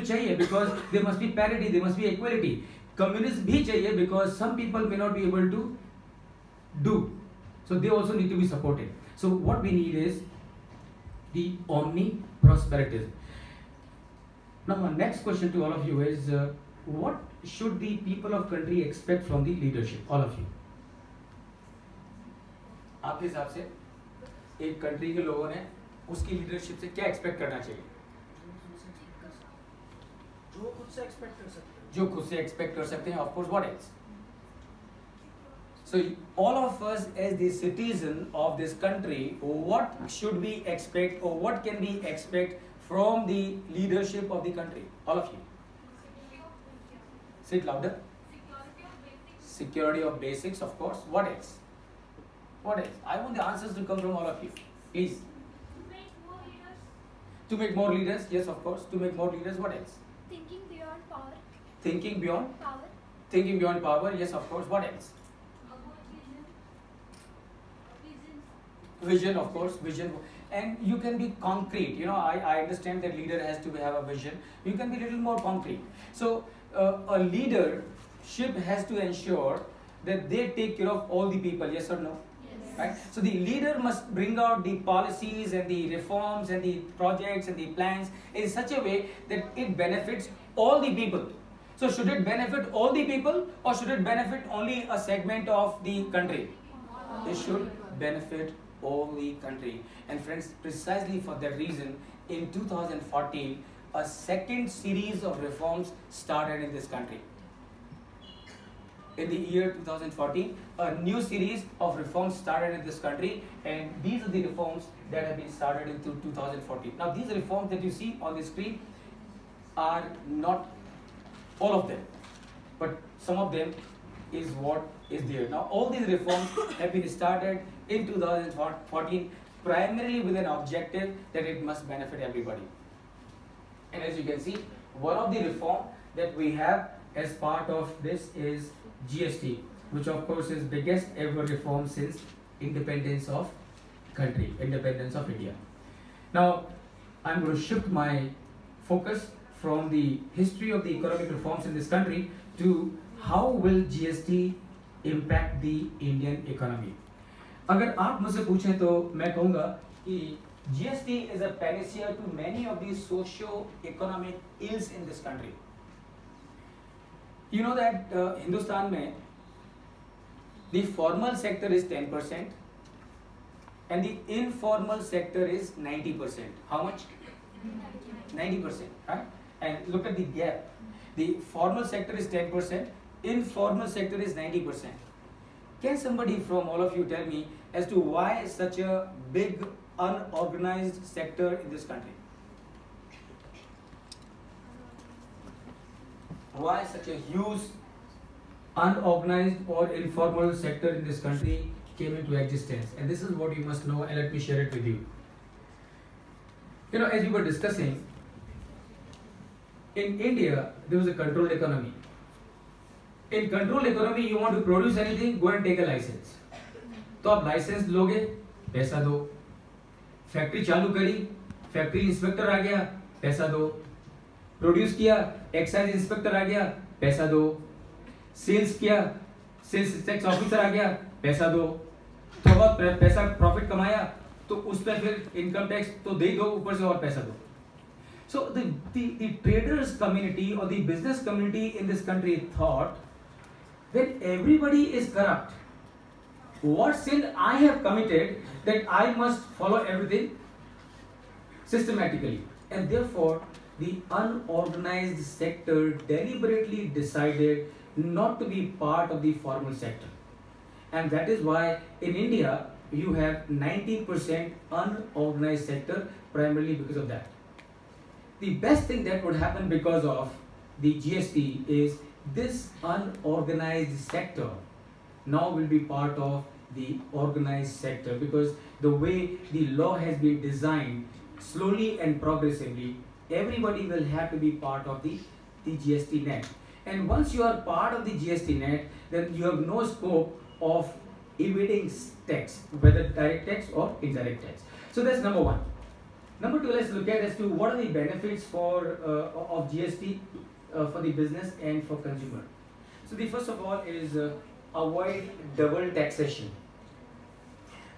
चाहिए because there must be parity, there must be equality. Communists भी चाहिए because some people may not be able to do, so they also need to be supported. So what we need is the omni-prosperitism. Now my next question to all of you is what should the people of country expect from the leadership? All of you. आपके हिसाब से एक country के लोगों ने उसकी leadership से क्या एक्सपेक्ट करना चाहिए? जो खुद से एक्सपेक्ट कर सकते हैं। जो खुद से एक्सपेक्ट कर सकते हैं, of course, what else? So all of us as the citizen of this country, what should we expect or what can we expect from the leadership of the country? All of you. Say it louder. Security of basics, of course. What else? What else? I want the answers to come from all of you. Please. To make more leaders, yes, of course. To make more leaders, what else? Thinking beyond power. Thinking beyond? Power. Thinking beyond power, yes, of course. What else? Vision, of course, vision. And you can be concrete. You know, I understand that leader has to have a vision. You can be a little more concrete. So, a leadership has to ensure that they take care of all the people, yes or no? Yes. Right? So the leader must bring out the policies and the reforms and the projects and the plans in such a way that it benefits all the people. So should it benefit all the people or should it benefit only a segment of the country? It should benefit all the country. And friends, precisely for that reason, in 2014, a second series of reforms started in this country. In the year 2014, a new series of reforms started in this country, and these are the reforms that have been started in 2014. Now, these reforms that you see on the screen are not all of them, but some of them is what is there. Now, all these reforms have been started in 2014 primarily with an objective that it must benefit everybody. And as you can see, one of the reform that we have as part of this is GST, which of course is biggest ever reform since independence of country, independence of India. Now, I'm going to shift my focus from the history of the economic reforms in this country to how will GST impact the Indian economy. अगर आप मुझसे पूछें तो मैं कहूँगा कि GST is a panacea to many of these socio-economic ills in this country. You know that Hindustan mein the formal sector is 10% and the informal sector is 90%. How much? 90%, right? And look at the gap. The formal sector is 10%, informal sector is 90%. Can somebody from all of you tell me as to why such a big unorganized sector in this country? Why such a huge unorganized or informal sector in this country came into existence? And this is what you must know, and let me share it with you. You know, as we were discussing, in India, there was a controlled economy. In controlled economy, you want to produce anything, go and take a license. तो आप licence लोगे, पैसा दो. Factory चालू करी, factory inspector आ गया, पैसा दो. प्रोड्यूस किया, एक्साइज इंस्पेक्टर आ गया, पैसा दो. सेल्स किया, सेल्स टैक्स ऑफिसर आ गया, पैसा दो. तो बहुत पैसा प्रॉफिट कमाया, तो उस पर फिर इनकम टैक्स तो दे दो, ऊपर से और पैसा दो. So the traders community or the business community in this country thought that everybody is corrupt. What sin I have committed that I must follow everything systematically, and therefore the unorganized sector deliberately decided not to be part of the formal sector, and that is why in India you have 90% unorganized sector, primarily because of that. The best thing that would happen because of the GST is this unorganized sector now will be part of the organized sector, because the way the law has been designed, slowly and progressively, everybody will have to be part of the GST net. And once you are part of the GST net, then you have no scope of evading tax, whether direct tax or indirect tax. So that's number one. Number two, let's look at as to what are the benefits of GST for the business and for consumer. So the first of all is avoid double taxation.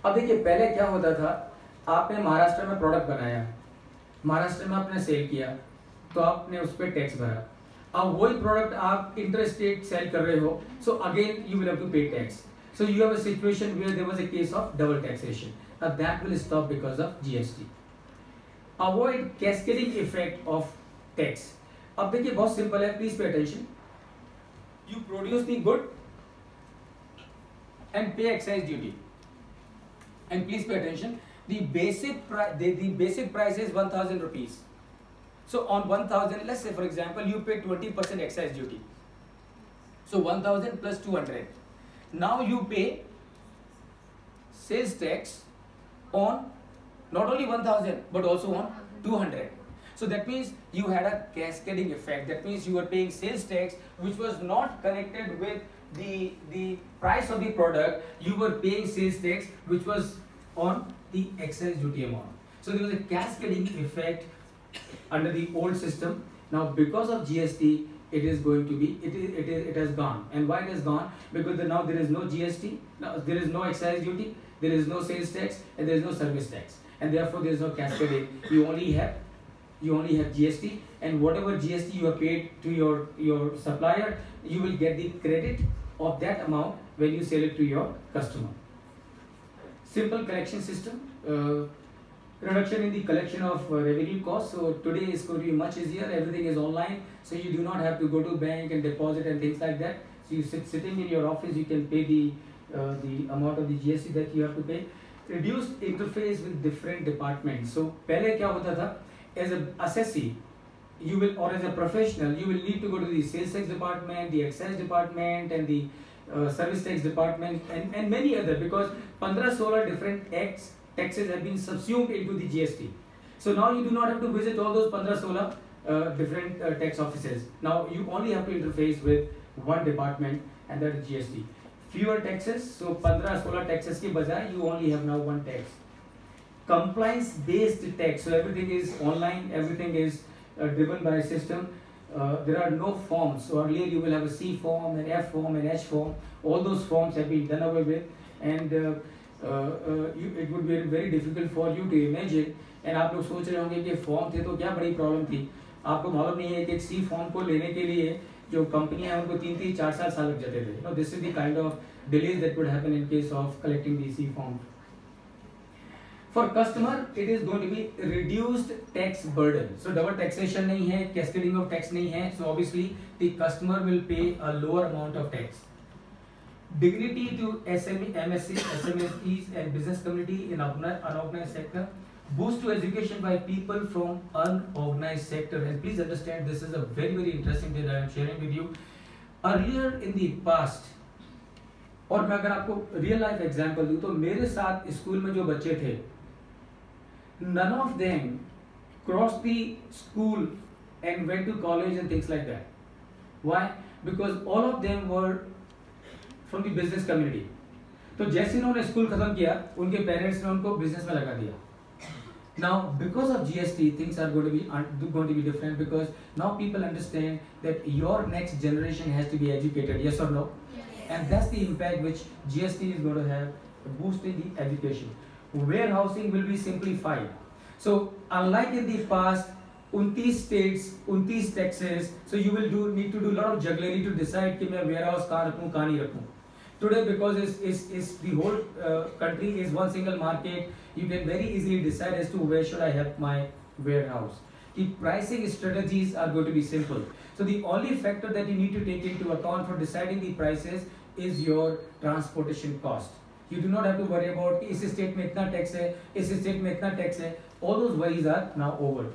अब देखिए पहले क्या होता था, आपने महाराष्ट्र में product बनाया, महाराष्ट्र में आपने सेल किया, तो आपने उस पर टैक्स भरा. अब वही प्रोडक्ट आप इंटर स्टेट सेल कर रहे हो, so again you will have to pay tax. So you have a situation where there was a case of double taxation. Now that will stop because of GST. Avoid cascading effect of tax. अब देखिए बहुत simple है, please pay attention. You produce the good and pay excise duty. And please pay attention. The basic price is 1,000 rupees. So on 1,000, let's say for example, you pay 20% excise duty. So 1,000 plus 200. Now you pay sales tax on not only 1,000 but also on 200. So that means you had a cascading effect. That means you were paying sales tax which was not connected with the price of the product. You were paying sales tax which was on the excise duty amount. So there was a cascading effect under the old system. Now because of GST, it is going to be, it has gone. And why it has gone? Because now there is no GST, now there is no excise duty, there is no sales tax, and there is no service tax, and therefore there is no cascading. You only have GST, and whatever GST you have paid to your supplier, you will get the credit of that amount when you sell it to your customer. Simple collection system. Reduction in the collection of revenue costs. So today is going to be much easier. Everything is online, so you do not have to go to bank and deposit and things like that. So you sitting in your office, you can pay the amount of the GST that you have to pay. Reduced interface with different departments. So पहले क्या होता था? As a assessee, you will, or as a professional, you will need to go to the sales tax department, the excise department, and the service tax department, and many other, because 15-16 different taxes have been subsumed into the GST. So now you do not have to visit all those 15-16 different tax offices. Now you only have to interface with one department, and that is GST. Fewer taxes, so 15-16 taxes ke bajaye you only have now one tax. Compliance based tax, so everything is online, everything is driven by a system. There are no forms. So earlier you will have a C form, an F form, an H form. All those forms have been done away with, and it would be very difficult for you to imagine. And आप लोग सोच रहे होंगे कि form थे तो क्या बड़ी प्रॉब्लम थी. आपको मालूम नहीं है कि एक सी फॉर्म को लेने के लिए जो कंपनियां हैं उनको 3-4 साल लग जाते थे. This is the kind of delays that would happen in case of collecting the C form. For customer, it is going to be reduced tax burden. So double taxation नहीं है, cascading of tax नहीं है. So obviously the customer will pay a lower amount of tax. Dignity to SME, MSC, SMEs and business community in unorganized sector. Boost to education by people from unorganized sector. And please understand, this is a very interesting thing that I am sharing with you. Earlier in the past, और मैं अगर आपको real life example दूं तो मेरे साथ school में जो बच्चे थे, none of them crossed the school and went to college and things like that. Why? Because all of them were from the business community. तो जैसे उन्होंने स्कूल खत्म किया, उनके पेरेंट्स ने उनको बिजनेस में लगा दिया. Now because of GST, things are going to be different, because now people understand that your next generation has to be educated. Yes or no? And that's the impact which GST is going to have, boosting the education. Warehousing will be simplified. So unlike in the past, 29 states, 29 taxes, so you will need to do a lot of jugglery to decide कि मैं warehouse कहाँ रखूँ कहाँ नहीं रखूँ. Today, because the whole country is one single market, you can very easily decide as to where should I have my warehouse. The pricing strategies are going to be simple. So the only factor that you need to take into account for deciding the prices is your transportation cost. You do not have to worry about कि इस state में इतना tax है, इस state में इतना tax है. All those worries are now over.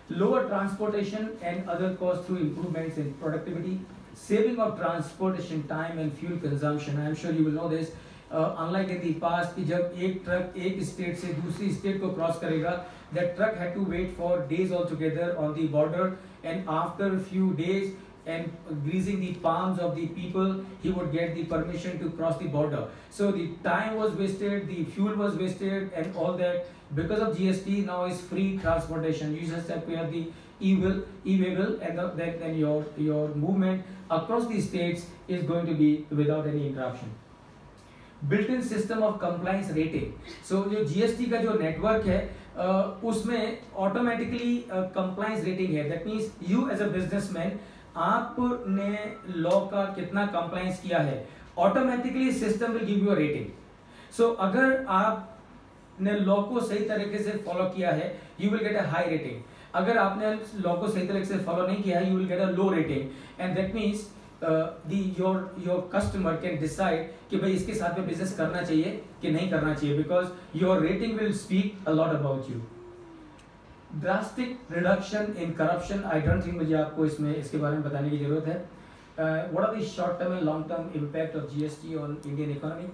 Lower transportation and other costs through improvements in productivity. Saving of transportation time and fuel consumption. I am sure you will know this. Unlike in the past, कि जब एक truck एक state से दूसरी state को cross करेगा, that truck had to wait for days altogether on the border, and after a few days and greasing the palms of the people, he would get the permission to cross the border. So the time was wasted, the fuel was wasted, and all that. Because of GST, now is free transportation. You just have to have the e-waybill, and then your movement across the states is going to be without any interruption. Built-in system of compliance rating. So जो GST का जो network है उसमें automatically compliance rating है. That means you as a businessman, आपने law का कितना compliance किया है, automatically system will give you a rating. So अगर आपने law को सही तरीके से follow किया है, you will get a high rating. अगर आपने law को सही तरीके से follow नहीं किया है, you will get a low rating. And that means your customer can decide कि भाई इसके साथ में business करना चाहिए कि नहीं करना चाहिए, because your rating will speak a lot about you. Drastic reduction in corruption. I don't think मुझे आपको इसके बारे में बताने की जरूरत है. What are the short term and long term impact of GST on Indian economy?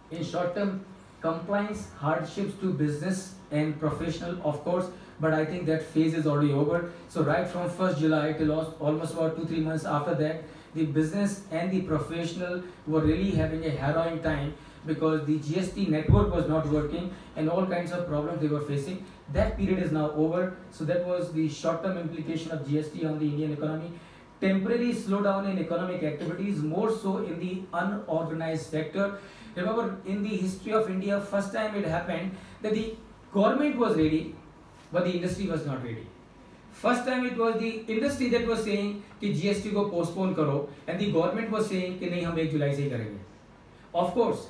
In short term, compliance hardships to business and professional, of course, but I think that phase is already over. So right from 1st July till almost about 2-3 months after that, the business and the professional were really having a harrowing time, because the GST network was not working and all kinds of problems they were facing. That period is now over. So that was the short-term implication of GST on the Indian economy. Temporary slowdown in economic activities, more so in the unorganized sector. Remember, in the history of India, first time it happened that the government was ready, but the industry was not ready. First time it was the industry that was saying कि GST को postpone करो, and the government was saying कि नहीं हम 1 जुलाई से ही करेंगे. Of course,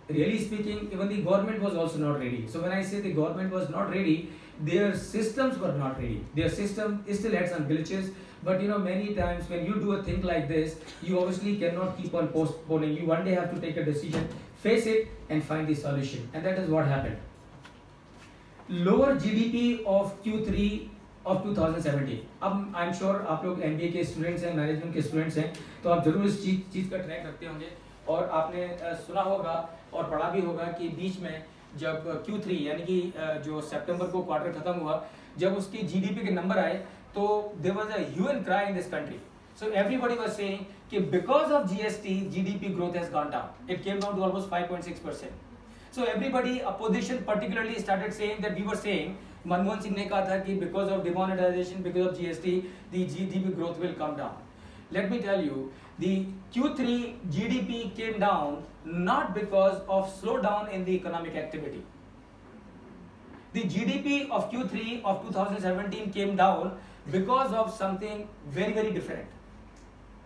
really speaking, even the government was also not ready. So when I say the government was not ready, their systems were not ready. Their system still had some glitches. But many times when you do a thing like this, you obviously cannot keep on postponing. You one day have to take a decision, face it, and find the solution. And that is what happened. Lower GDP of Q3 of 2017. अब I'm sure आप लोग MBA के students हैं, management के students हैं, तो आप जरूर इस चीज का track रखते होंगे, और आपने सुना होगा और पढ़ा भी होगा कि बीच में जब Q3 यानी कि जो सितंबर को क्वार्टर खत्म हुआ, जब उसकी GDP के नंबर आए, तो there was a hue and cry in this country. So everybody was saying कि because of GST, GDP growth has gone down. It came down to almost 5.6%. So everybody, opposition particularly, started saying that we were saying, Manmohan Singh ने कहा था कि because of demonetization, because of GST, the GDP growth will come down. Let me tell you, the Q3 GDP came down not because of slowdown in the economic activity. The GDP of Q3 of 2017 came down because of something very, very different.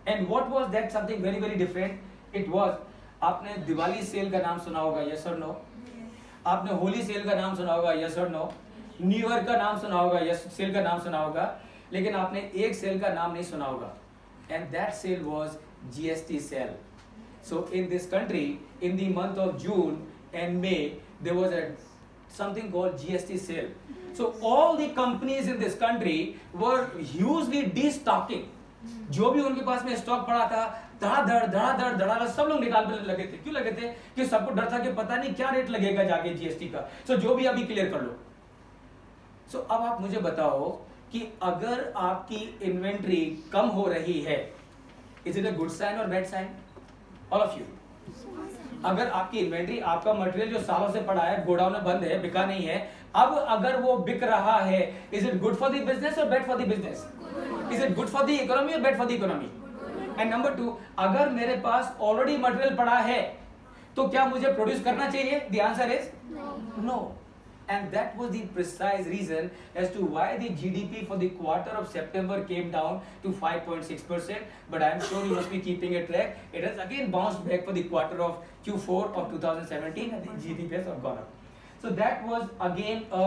And what was that something very, very different? It was, आपने Diwali cell का नाम सुना होगा, yes or no? आपने Holi cell का नाम सुना होगा, yes or no? New year का नाम सुना होगा, yes, सेल का नाम सुना होगा, लेकिन आपने एक सेल का नाम नहीं सुना होगा. And that sale was GST sale. So in this country, in the month of June and May, there was something called GST sale. So all the companies in this country were hugely destocking. जो भी उनके पास में stock पड़ा था, धड़ाधड़ सब लोग निकालने लगे थे. क्यों लगे थे? कि सबको डर था कि पता नहीं क्या रेट लगेगा जाके जीएसटी का. सो जो भी अभी क्लियर कर लो. सो अब आप मुझे बताओ कि अगर आपकी इन्वेंट्री कम हो रही है, is it a good sign or bad sign? All of you. अगर आपकी इन्वेंट्री, आपका मटेरियल जो सालों से पड़ा है, गोडाउन में बंद है, बिका नहीं है, अब अगर वो बिक रहा है, is it good for the business or bad for the business? Is it good for the economy or bad for the economy? And number 2, अगर मेरे पास ऑलरेडी मटेरियल पड़ा है, तो क्या मुझे प्रोड्यूस करना चाहिए? The answer is no. And that was the precise reason as to why the GDP for the quarter of September came down to 5.6%. But I am sure you must be keeping a track. It has again bounced back for the quarter of Q4 of 2017, and the GDP has gone up. So that was again a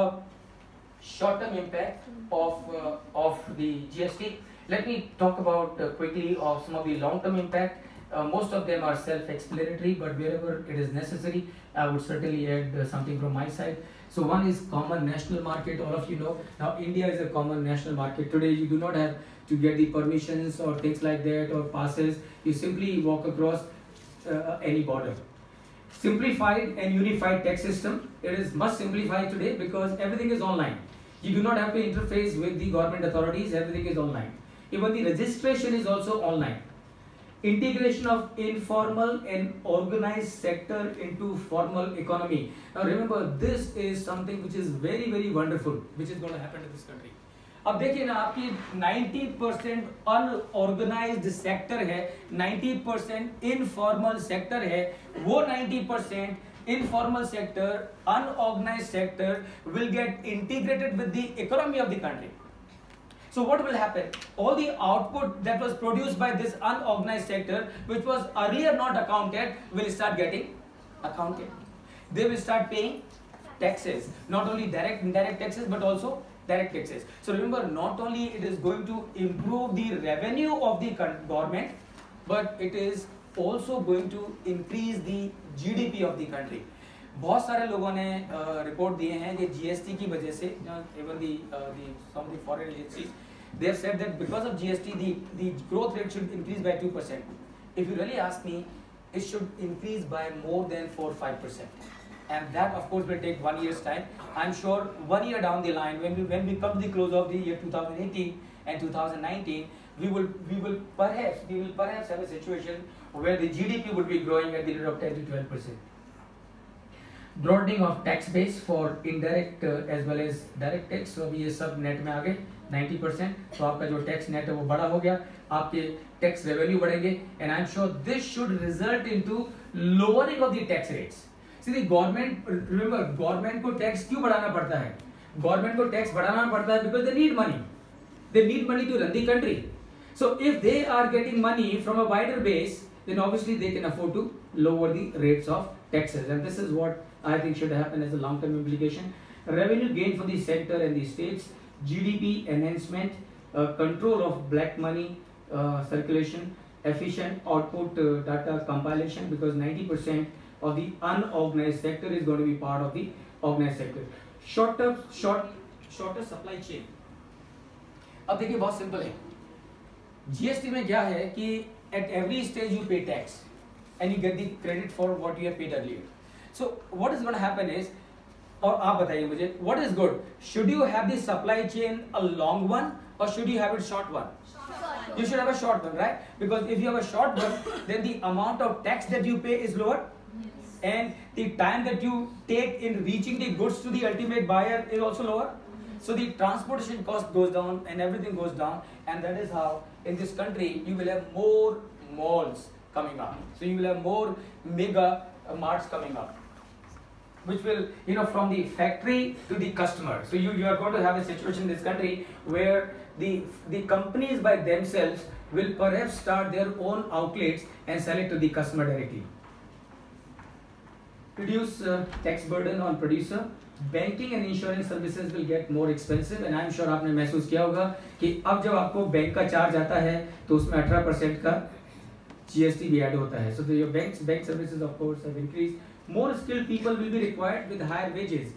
short-term impact of the GST. Let me talk about quickly of some of the long-term impact. Most of them are self-explanatory, but wherever it is necessary, I would certainly add something from my side. So one is common national market. All of you know now India is a common national market. Today you do not have to get the permissions or things like that or passes. You simply walk across any border. Simplified and unified tax system. It is much simplified today because everything is online. You do not have to interface with the government authorities. Everything is online. Even the registration is also online. Integration of informal and organized sector into formal economy. Now remember, this is something which is very very wonderful, which is going to happen to this country. अब देखिए ना, आपकी 90% unorganised sector है, 90% informal sector है. वो 90% informal sector, unorganised sector will get integrated with the economy of the country. So what will happen? All the output that was produced by this unorganized sector, which was earlier not accounted, will start getting accounted. They will start paying taxes, not only direct, indirect taxes, but also direct taxes. So remember, not only it is going to improve the revenue of the government, but it is also going to increase the GDP of the country. बहुत सारे लोगों ने report दिए हैं कि GST की वजह से, even some of the foreign agencies, they have said that because of GST the growth rate should increase by 2%. If you really ask me, it should increase by more than 4-5%, and that of course will take 1 year's time. I'm sure 1 year down the line, when we come to the close of the year 2018 and 2019, we will perhaps have a situation where the GDP would be growing at the rate of 10-12%. Broadening of tax base for indirect as well as direct tax. तो अभी ये सब net में आ गए 90%. तो आपका जो tax net है वो बड़ा हो गया, आपके टैक्स रेवेन्यू बढ़ेंगे, and I am sure this should result into lowering of the tax rates. See government, remember, government को टैक्स क्यों बढ़ाना पड़ता है? गवर्नमेंट को टैक्स बढ़ाना पड़ता है because they need money to run the country. So if they are getting money from a wider base, then obviously they can afford to lower the rates of taxes, and this is what I think should happen as a long-term implication. Revenue gain for the sector and the states, GDP enhancement, control of black money circulation, efficient output data compilation, because 90% of the unorganized sector is going to be part of the organized sector. Shorter supply chain. अब देखिए बहुत simple है. GST में क्या है कि at every stage you pay tax and you get the credit for what you have paid earlier. So what is going to happen is, और आप बताइए मुझे, what is good? Should you have the supply chain a long one or should you have a short one? You should have a short one, right? Because if you have a short one, then the amount of tax that you pay is lower, and the time that you take in reaching the goods to the ultimate buyer is also lower. So the transportation cost goes down and everything goes down, and that is how in this country you will have more malls coming up. So you will have more mega marts coming up, which will, from the factory to the customer. So you are going to have a situation in this country where the companies by themselves will perhaps start their own outlets and sell it to the customer directly. Reduce tax burden on producer. Banking and insurance services will get more expensive, and I am sure आपने महसूस किया होगा कि अब जब आपको bank का charge आता है तो उसमें 18% का GST भी ऐड होता है. So your bank services of course have increased. More skilled people will be required with higher wages,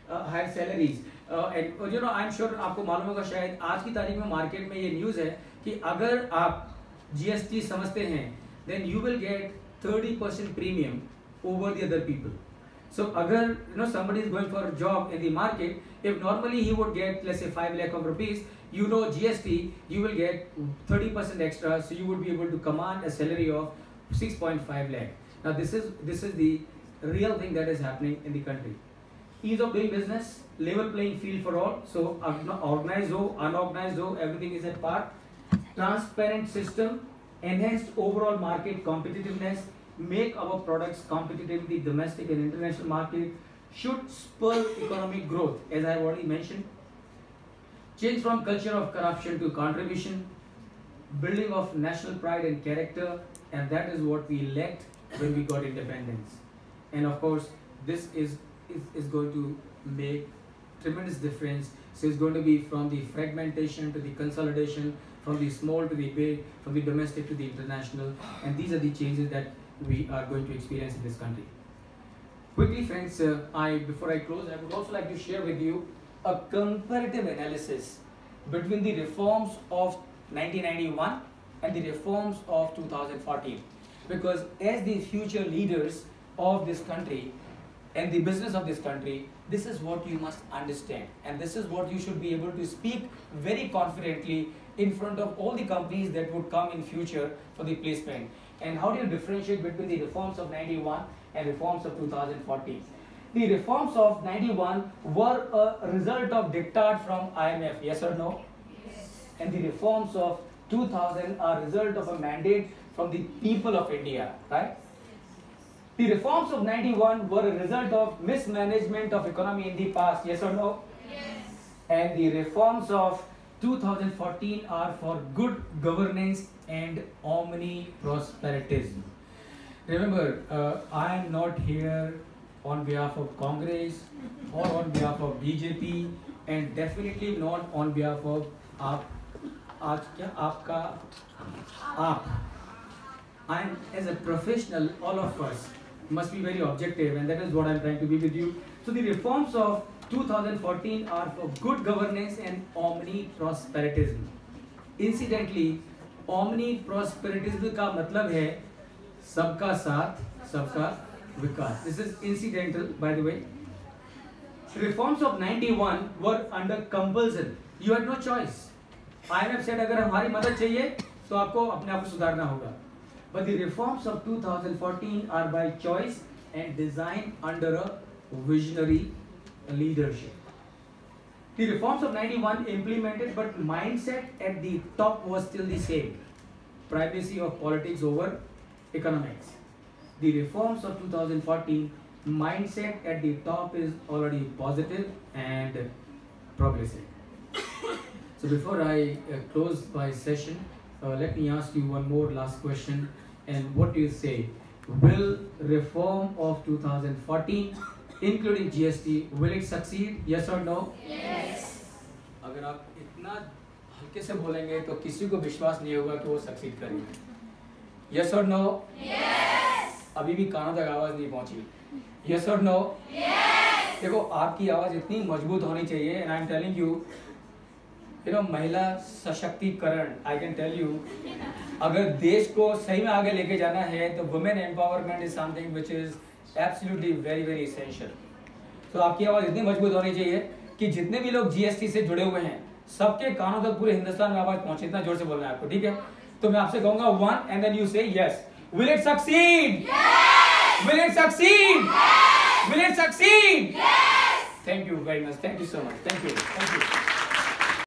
higher salaries, and I'm sure आपको मालूम होगा, शायद आज की तारीख में मार्केट में ये न्यूज़ है कि अगर आप GST समझते हैं then you will get 30% premium over the other people. So agar somebody is going for a job in the market, if normally he would get let's say 5 lakh of rupees, GST, you will get 30% extra, so you would be able to command a salary of 6.5 lakh. Now this is the real thing that is happening in the country. Ease of doing business, level playing field for all. So organized ho, unorganized ho, everything is at par. Transparent system, enhanced overall market competitiveness, make our products competitive in the domestic and international market, should spur economic growth, as I have already mentioned. Change from culture of corruption to contribution, building of national pride and character, and that is what we lacked when we got independence. And of course, this is going to make tremendous difference. So it's going to be from the fragmentation to the consolidation, from the small to the big, from the domestic to the international, and these are the changes that we are going to experience in this country. Quickly friends, before I close, I would also like to share with you a comparative analysis between the reforms of 1991 and the reforms of 2014, because as the future leaders of this country and the business of this country, this is what you must understand, and this is what you should be able to speak very confidently in front of all the companies that would come in future for the placement. And how do you differentiate between the reforms of 91 and reforms of 2014? The reforms of 91 were a result of diktat from IMF, yes or no? Yes. And the reforms of 2000 are a result of a mandate from the people of India, right? The reforms of 91 were a result of mismanagement of economy in the past, yes or no? Yes. And the reforms of 2014 are for good governance and omniprosperitism. Remember, I am not here on behalf of Congress or on behalf of BJP, and definitely not on behalf of aap. I am, as a professional, all of us must be very objective, and that is what I am trying to be with you. So the reforms of 2014 are for good governance and omniprosperitism. Incidentally, omniprosperitism का मतलब है सबका साथ, सबका विकास. This is incidental, by the way. Reforms of 91 were under compulsion. You had no choice. IMF said अगर हमारी मदद चाहिए तो आपको अपने आप को सुधारना होगा. But the reforms of 2014 are by choice and designed under a visionary leadership. The reforms of 91 implemented, but mindset at the top was still the same. Primacy of politics over economics. The reforms of 2014, mindset at the top is already positive and progressive. So before I close my session, let me ask you one more last question. And what do you say? Will reform of 2014, including GST, will it succeed? Yes or no? Yes. अगर आप इतना हल्के से बोलेंगे तो किसी को विश्वास नहीं होगा कि वो सक्सीड करेंगे. Yes or no? Yes. अभी भी कानों तक आवाज नहीं पहुंची. Yes or no? Yes. देखो आपकी आवाज इतनी मजबूत होनी चाहिए. And I'm telling you, महिला सशक्तिकरण, आई कैन टेल यू, अगर देश को सही में आगे लेके जाना है तो women empowerment is something which is absolutely very very essential. तो आपकी आवाज इतनी मजबूत होनी चाहिए कि जितने भी लोग जीएसटी से जुड़े हुए हैं सबके कानों तक पूरे हिंदुस्तान में आवाज पहुंचे. इतना जोर से बोलना है आपको, ठीक है? तो मैं आपसे कहूंगा 1 एंड देन यू से yes. Will it succeed? Yes. Will it succeed? Yes. Will it succeed? Yes. Thank you very much. Thank you so much. Thank you.